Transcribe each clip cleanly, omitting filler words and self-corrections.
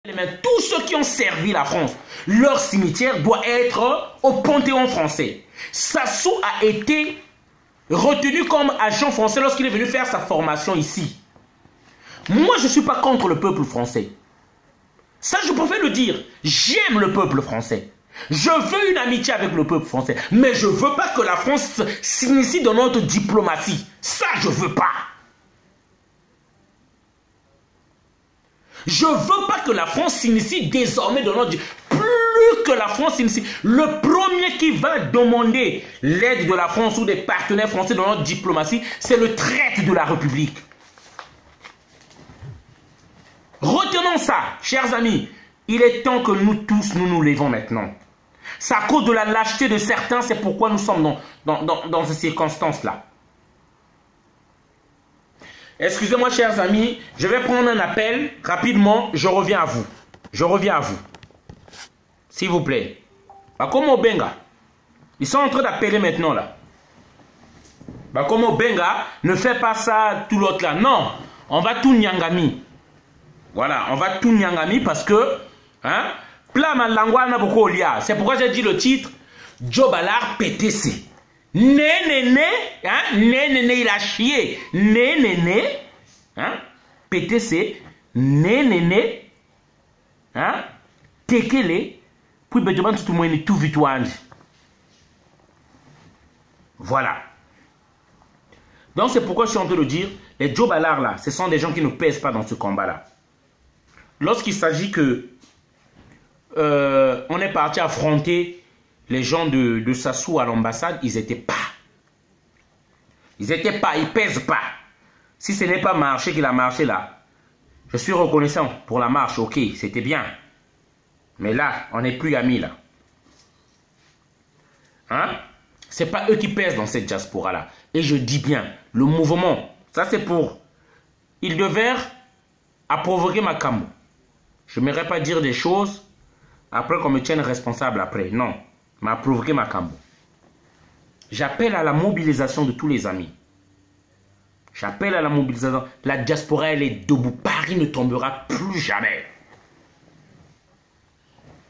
Tous ceux qui ont servi la France, leur cimetière doit être au Panthéon français. Sassou a été retenu comme agent français lorsqu'il est venu faire sa formation ici. Moi, je ne suis pas contre le peuple français. Ça, je préfère le dire. J'aime le peuple français. Je veux une amitié avec le peuple français. Mais je ne veux pas que la France s'initie dans notre diplomatie. Ça, je ne veux pas. Je ne veux pas que la France s'initie désormais dans notre... Plus que la France s'initie. Le premier qui va demander l'aide de la France ou des partenaires français dans notre diplomatie, c'est le traître de la République. Retenons ça, chers amis. Il est temps que nous tous, nous levons maintenant. C'est à cause de la lâcheté de certains, c'est pourquoi nous sommes dans ces circonstances-là. Excusez-moi, chers amis, je vais prendre un appel rapidement, je reviens à vous. Je reviens à vous. S'il vous plaît. Bakomo Benga. Ils sont en train d'appeler maintenant là. Bakomo Benga, ne fais pas ça, tout l'autre là. Non, on va tout nyangami. Voilà, on va tout nyangami parce que, hein, c'est pourquoi j'ai dit le titre, Joe Ballard PTC. Né, hein, il a chié. Né, hein, PTC, né, hein, tekele, puis bedouan tout le monde tout vite. Voilà. Donc c'est pourquoi je suis en train de dire, les Joe Ballard là, ce sont des gens qui ne pèsent pas dans ce combat là. Lorsqu'il s'agit que on est parti affronter les gens de Sassou à l'ambassade, ils n'étaient pas. Ils n'étaient pas, ils ne pèsent pas. Si ce n'est pas marché qu'il a marché là, je suis reconnaissant pour la marche, ok, c'était bien. Mais là, on n'est plus amis là. Hein? Ce n'est pas eux qui pèsent dans cette diaspora là. Et je dis bien, le mouvement, ça c'est pour... Ils devinrent à provoquer ma camo. Je n'aimerais pas dire des choses après qu'on me tienne responsable après. Non. M'a provoqué ma cambo. J'appelle à la mobilisation de tous les amis. J'appelle à la mobilisation. La diaspora, elle est debout. Paris ne tombera plus jamais.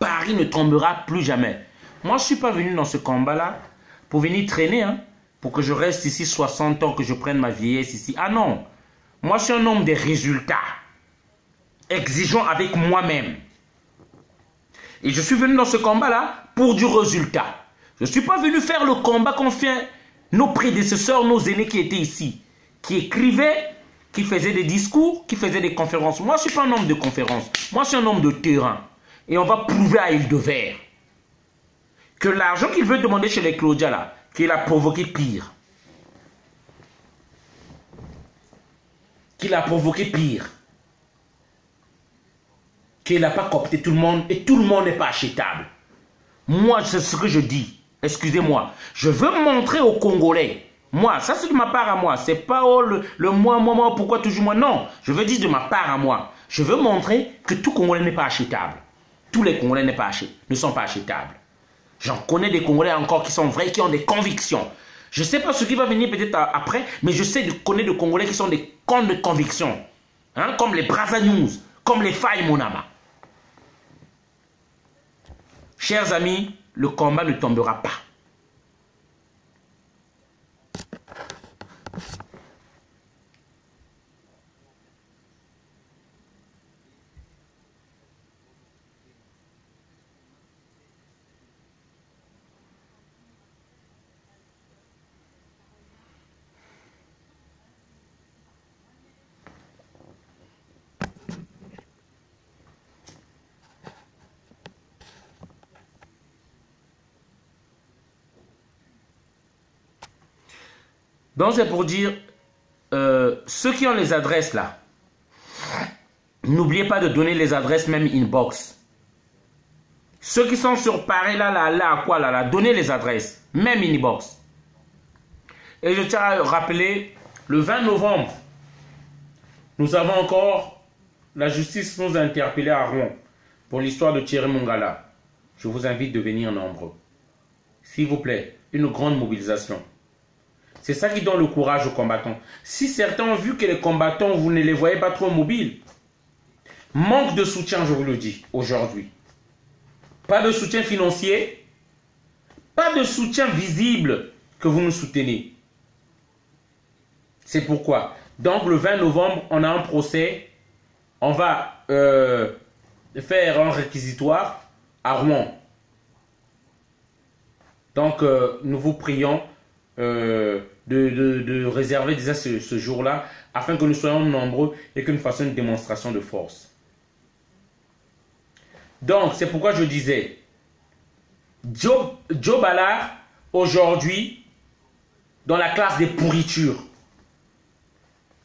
Paris ne tombera plus jamais. Moi, je ne suis pas venu dans ce combat-là pour venir traîner, hein, pour que je reste ici 60 ans, que je prenne ma vieillesse ici. Ah non. Moi, je suis un homme des résultats. Exigeant avec moi-même. Et je suis venu dans ce combat-là pour du résultat. Je ne suis pas venu faire le combat qu'ont fait nos prédécesseurs, nos aînés qui étaient ici. Qui écrivaient, qui faisaient des discours, qui faisaient des conférences. Moi, je ne suis pas un homme de conférence. Moi, je suis un homme de terrain. Et on va prouver à Île-de-Verre que l'argent qu'il veut demander chez les Claudia, là, qu'il a provoqué pire. Qu'il a provoqué pire. Qu'il n'a pas coopté tout le monde et tout le monde n'est pas achetable. Moi, c'est ce que je dis. Excusez-moi. Je veux montrer aux Congolais. Moi, ça c'est de ma part à moi. C'est pas oh, le moi, pourquoi toujours moi. Non, je veux dire de ma part à moi. Je veux montrer que tout Congolais n'est pas achetable. Tous les Congolais ne sont pas achetables. J'en connais des Congolais encore qui sont vrais, qui ont des convictions. Je ne sais pas ce qui va venir peut-être après, mais je sais de connaître des Congolais qui sont des cons de conviction. Hein, comme les Brazza News, comme les Faye Monama. Chers amis, le combat ne tombera pas. Donc c'est pour dire, ceux qui ont les adresses là, n'oubliez pas de donner les adresses même inbox. Ceux qui sont sur Paris là, donnez les adresses, même inbox. Et je tiens à rappeler, le 20 novembre, nous avons encore, la justice nous a interpellés à Rouen pour l'histoire de Thierry Mongala. Je vous invite de venir nombreux. S'il vous plaît, une grande mobilisation. C'est ça qui donne le courage aux combattants. Si certains ont vu que les combattants, vous ne les voyez pas trop mobiles, Manque de soutien, je vous le dis, aujourd'hui. Pas de soutien financier, pas de soutien visible que vous nous soutenez. C'est pourquoi. Donc, le 20 novembre, on a un procès. On va faire un réquisitoire à Rouen. Donc, nous vous prions de réserver déjà ce jour-là afin que nous soyons nombreux et que nous fassions une démonstration de force. Donc, c'est pourquoi je disais, Joe Ballard, aujourd'hui, dans la classe des pourritures,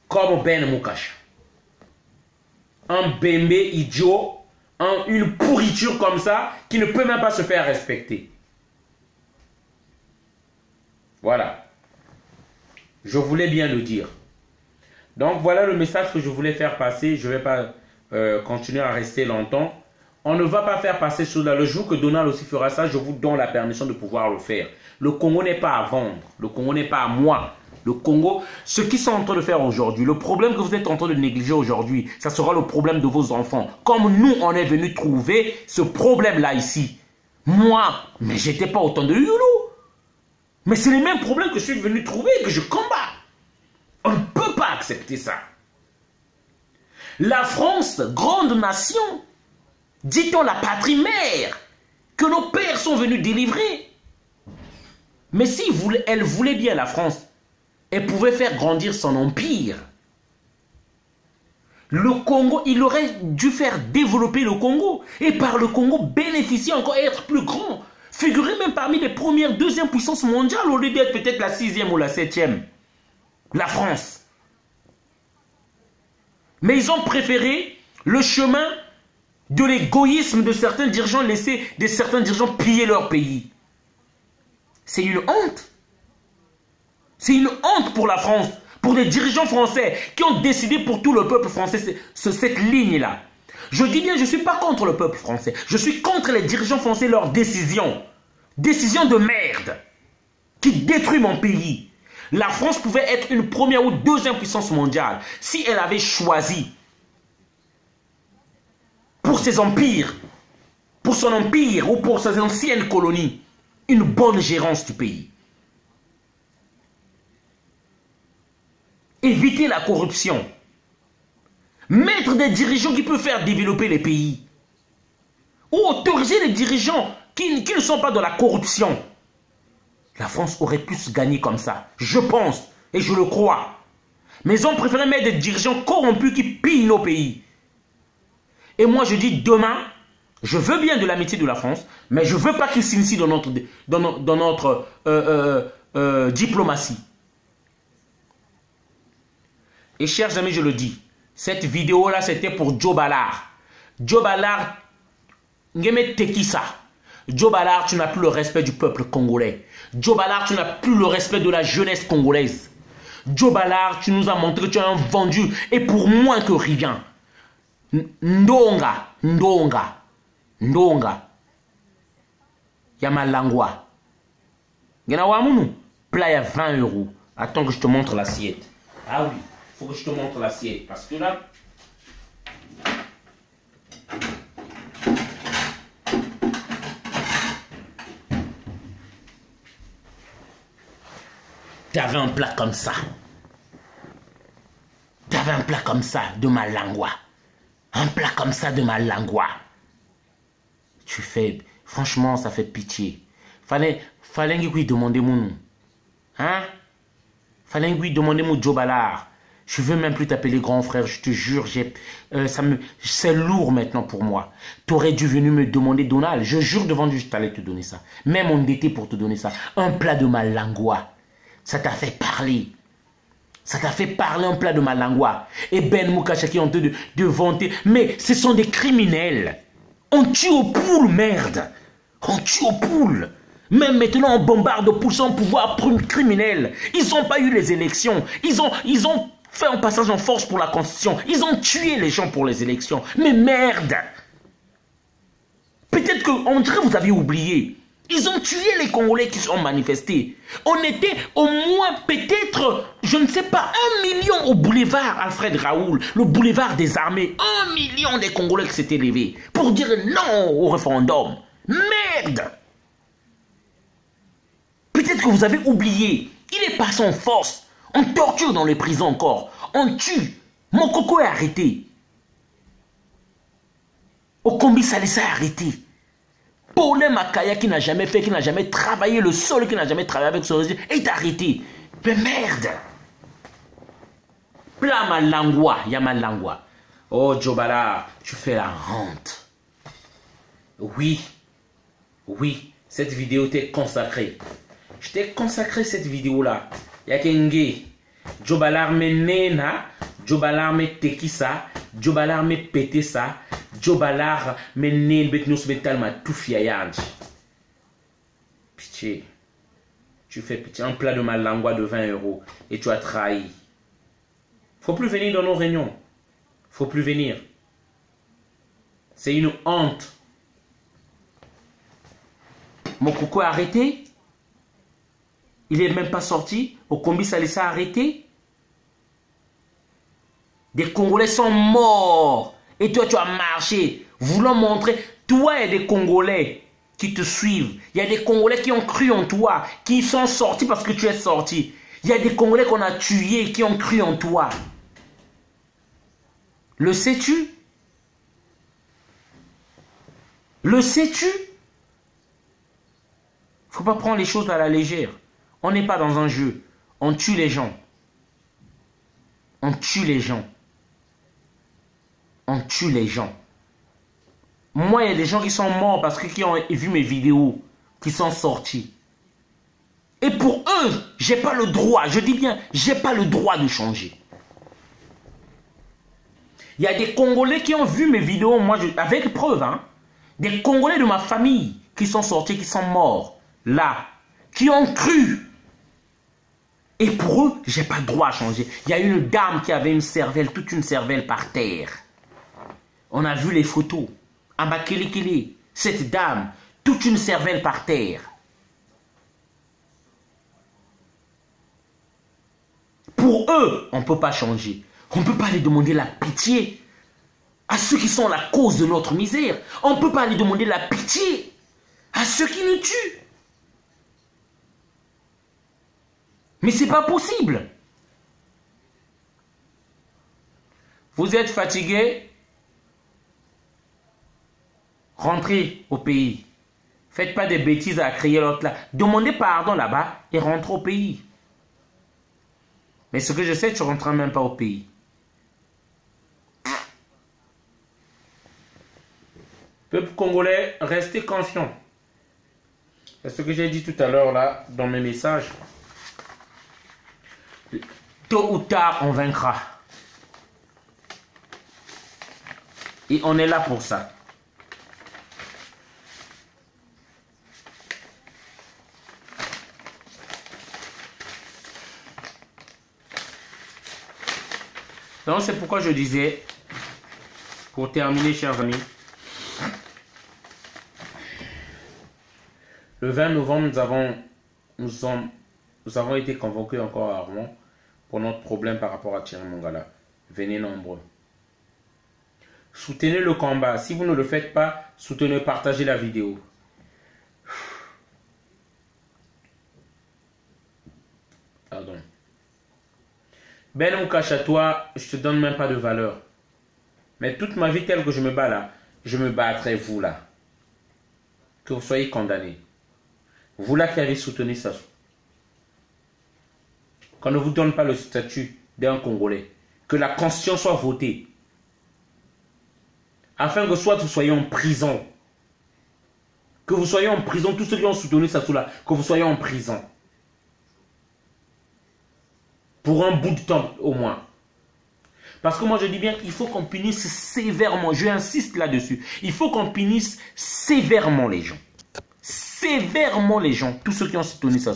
comme Ben Moukacha. Un bembe idiot, une pourriture comme ça, qui ne peut même pas se faire respecter. Voilà. Je voulais bien le dire. Donc, voilà le message que je voulais faire passer. Je ne vais pas continuer à rester longtemps. On ne va pas faire passer cela. Le jour que Donald aussi fera ça, je vous donne la permission de pouvoir le faire. Le Congo n'est pas à vendre. Le Congo n'est pas à moi. Le Congo, ce qu'ils sont en train de faire aujourd'hui, le problème que vous êtes en train de négliger aujourd'hui, ça sera le problème de vos enfants. Comme nous, on est venu trouver ce problème-là ici. Moi, mais j'étais pas autant de loulou. Mais c'est les mêmes problèmes que je suis venu trouver et que je combats. On ne peut pas accepter ça. La France, grande nation, dit-on la patrie mère, que nos pères sont venus délivrer. Mais si elle voulait bien la France, elle pouvait faire grandir son empire. Le Congo, il aurait dû faire développer le Congo. Et par le Congo, bénéficier encore et être plus grand. Figurer même parmi les premières, deuxième puissances mondiales, au lieu d'être peut-être la 6e ou la 7e. La France. Mais ils ont préféré le chemin de l'égoïsme de certains dirigeants, laisser certains dirigeants piller leur pays. C'est une honte. C'est une honte pour la France, pour les dirigeants français qui ont décidé pour tout le peuple français cette ligne-là. Je dis bien, je ne suis pas contre le peuple français. Je suis contre les dirigeants français, leurs décisions. Décisions de merde qui détruit mon pays. La France pouvait être une première ou deuxième puissance mondiale si elle avait choisi pour ses empires, pour son empire ou pour ses anciennes colonies, une bonne gérance du pays. Éviter la corruption. Mettre des dirigeants qui peuvent faire développer les pays. Ou autoriser les dirigeants qui ne sont pas dans la corruption. La France aurait pu se gagner comme ça. Je pense et je le crois. Mais ils ont préféré mettre des dirigeants corrompus qui pillent nos pays. Et moi je dis demain, je veux bien de l'amitié de la France, mais je ne veux pas qu'ils s'initient dans notre diplomatie. Et chers amis, je le dis, cette vidéo-là, c'était pour Joe Ballard. Joe Ballard, Ngeme Tekisa. Joe Ballard, tu n'as plus le respect du peuple congolais. Joe Ballard, tu n'as plus le respect de la jeunesse congolaise. Joe Ballard, tu nous as montré que tu es un vendu et pour moins que rien. Ndonga, Ndonga, Ndonga. Yamalangwa. Genawamunu, plat à 20 €. Attends que je te montre l'assiette. Ah oui. Il faut que je te montre l'assiette. Parce que là... Tu avais un plat comme ça. Tu avais un plat comme ça de malangwa. Un plat comme ça de malangwa. Tu fais... Franchement, ça fait pitié. Fallait lui demander mon nom. Hein? Fallait lui demander mon Joe Ballard. Je ne veux même plus t'appeler grand frère, je te jure, c'est lourd maintenant pour moi. Tu aurais dû venir me demander, Donald, je jure devant Dieu, je t'allais te donner ça. Même endetté pour te donner ça. Un plat de malangwa. Ça t'a fait parler. Ça t'a fait parler un plat de malangwa. Et Ben Moukacha qui ont de vanter. Mais ce sont des criminels. On tue aux poules, merde. On tue aux poules. Même maintenant, on bombarde aux poules sans pouvoir criminel. Ils n'ont pas eu les élections. Ils ont fait un passage en force pour la Constitution. Ils ont tué les gens pour les élections. Mais merde! Peut-être qu'on dirait que vous avez oublié. Ils ont tué les Congolais qui sont manifestés. On était au moins peut-être, je ne sais pas, 1 million au boulevard Alfred Raoul, le boulevard des armées. 1 million des Congolais qui s'étaient levés pour dire non au référendum. Merde! Peut-être que vous avez oublié. Il est passé en force. On torture dans les prisons encore. On tue. Mokoko est arrêté. Okombi Salissa est arrêté. Paulin Makaya qui n'a jamais fait, qui n'a jamais travaillé le sol, qui n'a jamais travaillé avec son régime, est arrêté. Mais merde! Pla Malangwa, Yamalangwa. Oh Djobala, tu fais la honte. Oui, oui, cette vidéo t'est consacrée. Je t'ai consacré cette vidéo-là. Yakenge, Djobala me nena, Djobala me tekisa, Djobala me pété ça. Djobalar menen betnous betalma tout fiayange. Pitié. Tu fais pitié. Un plat de malangwa de 20 € et tu as trahi. Faut plus venir dans nos réunions. Faut plus venir. C'est une honte. Mokoko est arrêté. Il n'est même pas sorti. Okombi Salissa arrêté. Des Congolais sont morts. Et toi, tu as marché, voulant montrer, toi, il y a des Congolais qui te suivent. Il y a des Congolais qui ont cru en toi, qui sont sortis parce que tu es sorti. Il y a des Congolais qu'on a tués, qui ont cru en toi. Le sais-tu? Le sais-tu? Faut pas prendre les choses à la légère. On n'est pas dans un jeu. On tue les gens. On tue les gens. On tue les gens. Moi, il y a des gens qui sont morts parce que qui ont vu mes vidéos, qui sont sortis. Et pour eux, j'ai pas le droit, je dis bien, j'ai pas le droit de changer. Il y a des Congolais qui ont vu mes vidéos, moi, avec preuve, hein, des Congolais de ma famille qui sont sortis, qui sont morts, là, qui ont cru. Et pour eux, j'ai pas le droit à changer. Il y a une dame qui avait une cervelle, toute une cervelle par terre. On a vu les photos. Amakelekele, cette dame, toute une cervelle par terre. Pour eux, on ne peut pas changer. On ne peut pas aller demander la pitié à ceux qui sont la cause de notre misère. On ne peut pas aller demander la pitié à ceux qui nous tuent. Mais ce n'est pas possible. Vous êtes fatigué? Rentrez au pays. Faites pas des bêtises à crier l'autre là. Demandez pardon là-bas et rentrez au pays. Mais ce que je sais, tu ne rentreras même pas au pays. Peuple congolais, restez confiants. C'est ce que j'ai dit tout à l'heure là dans mes messages. Tôt ou tard, on vaincra. Et on est là pour ça. Donc c'est pourquoi je disais, pour terminer, chers amis, le 20 novembre, nous avons été convoqués encore à Rouen pour notre problème par rapport à Thierry Mongala. Venez nombreux. Soutenez le combat. Si vous ne le faites pas, soutenez, partagez la vidéo. Pardon. Ben ou cache à toi, je te donne même pas de valeur. Mais toute ma vie telle que je me bats là, je me battrai vous là. Que vous soyez condamnés. Vous là qui avez soutenu ça. Qu'on ne vous donne pas le statut d'un Congolais. Que la Constitution soit votée. Afin que soit vous soyez en prison. Que vous soyez en prison, tous ceux qui ont soutenu ça là, que vous soyez en prison. Pour un bout de temps au moins. Parce que moi je dis bien qu'il faut qu'on punisse sévèrement. Je insiste là-dessus. Il faut qu'on punisse sévèrement les gens. Sévèrement les gens. Tous ceux qui ont soutenu ça.